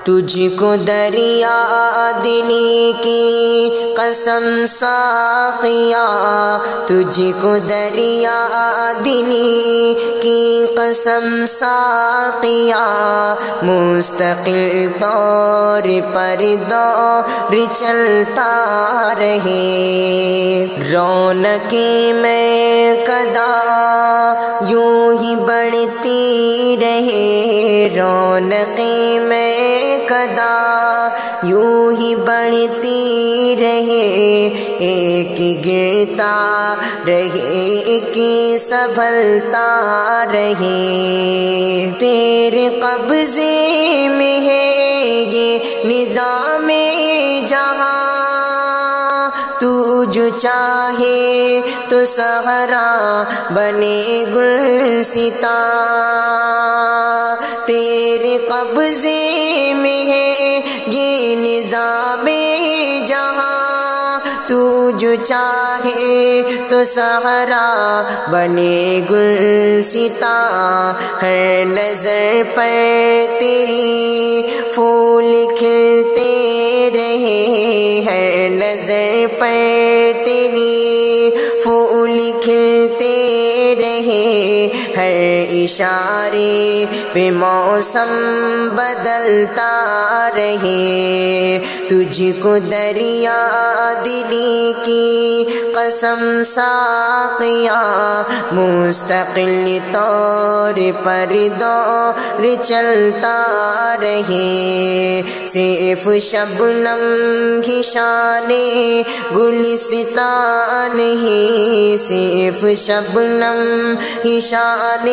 تجھ کو دریا دلی کی قسم ساقیا، تجھ کو دریا دلی کی قسم ساقیا، مستقل طور پر دور چلتا رہے، رونقیں میں قدا یوں ہی بڑھتی رہے، رونقیں میں قدا یوں ہی بڑھتی رہے، ایک گرتا رہے ایک سنبھلتا رہے، تیرے قبضے میں ہے یہ نظام جہاں، تو جو چاہے تو صحرا بنے گلستاں، تیرے قبضے میں ہے یہ نظام جہاں، تو جو چاہے تو صحرا بنے گلستاں، ہر نظر پر تیری پھول کھلتے رہے، ہر نظر پر تیری پھول کھلتے رہے، ہر اشارے پہ موسم بدلتا رہے، تجھ کو دریا دلی کی قسم ساقیا، مستقل طور پر دور چلتا رہے، صرف شبنم کی شان گلستان نہیں، صرف شبنم کی شان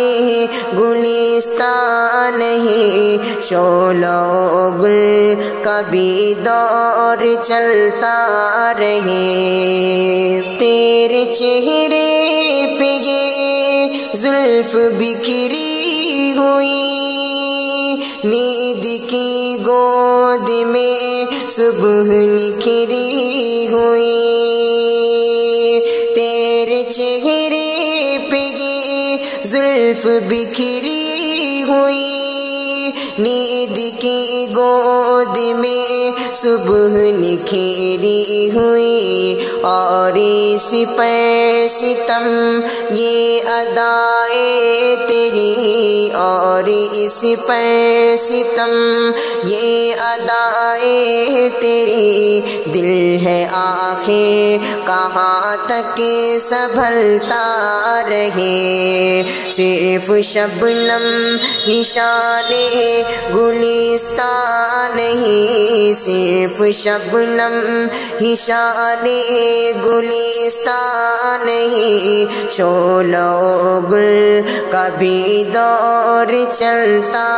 گلستان نہیں، شعلہ و گل کا بھی دور چلتا رہے، تیرے چہرے پہ یہ زلف بکھری ہوئی، نیند کی گود میں صبح نکھری ہوئی، تیرے چہرے پہ یہ زلف بکھری ہوئی، نیند کی گود میں صبح نکھری ہوئی، اور اس پر ستم یہ ادائے تیری، اور اس پر ستم یہ ادائے تیری، دل ہے آخر کہاں تک سنبھلتا رہے، صرف شبنم کی شان گلستان نہیں، صرف شبنم کی شان گلستان نہیں، شعلہ و گل کا بھی دور چلتا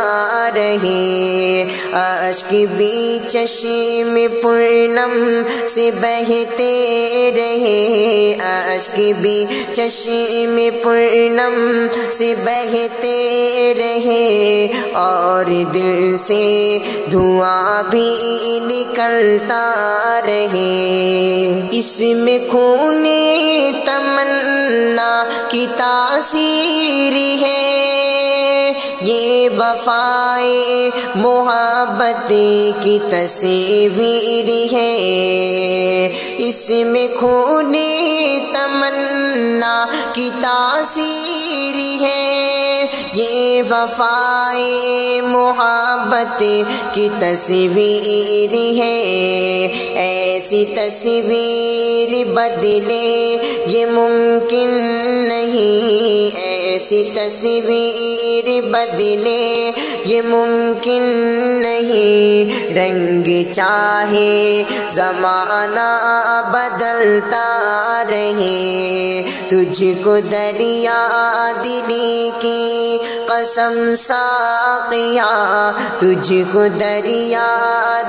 رہے، اشک بھی چشم پورنم سے بہتے رہے، اشک بھی چشم پورنم سے بہتے رہے، اور دل سے دھواں بھی نکلتا رہے، اس میں خون تمنا کی تاثیر ہے، یہ وفائے محبت کی تصویر ہے، اس میں خون تمنا کی تاثیر ہے، یہ وفائے محبت کی تصویر ہے، ایسی تصویر بدلے یہ ممکن نہیں، ایسی تصویر بدلے یہ ممکن نہیں، رنگ چاہے زمانہ بدلتا رہے، تجھ کو دریا دلی کی قسم ساقیا، تجھ کو دریا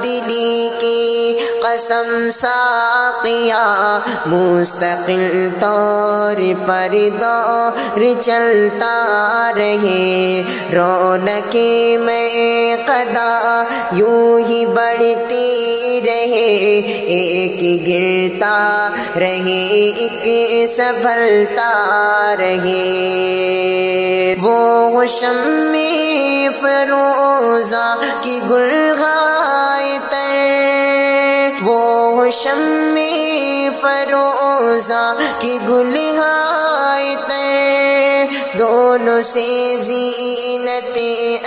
دلی کی قسم ساقیا، مستقل طور پر دور چلتا رہے، رونقیں میں قدا یوں ہی بڑھتی رہے، ایک گرتا رہے ایک سنبھلتا رہے، وہ شمع فروزہ کی گلغار شمع فروزہ کی گلہائے تر، دونوں سے زینت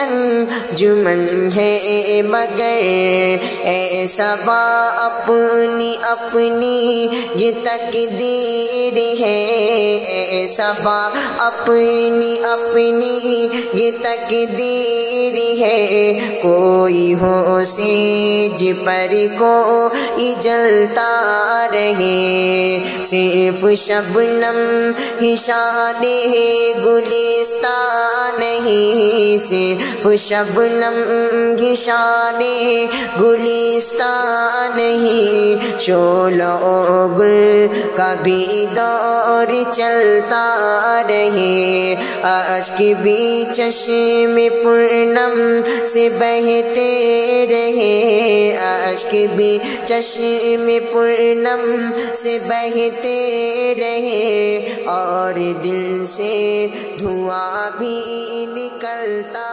انجمن ہے مگر اے صبا اپنی اپنی یہ تقدیر ہے، اے صبا اپنی اپنی یہ تقدیر ہے، کوئی ہو سیج پر کوئی جلتا رہے، صرف شبنم ہی شان گلستان نہیں، صرف شبنم ہی شان گلستان نہیں، شعلہ و گل کا بھی دور چلتا رہے، اشک بھی چشم پورنم سے بہتے رہے، اشک بھی چشم پورنم سے بہتے رہے، اور دل سے دھواں بھی نکلتا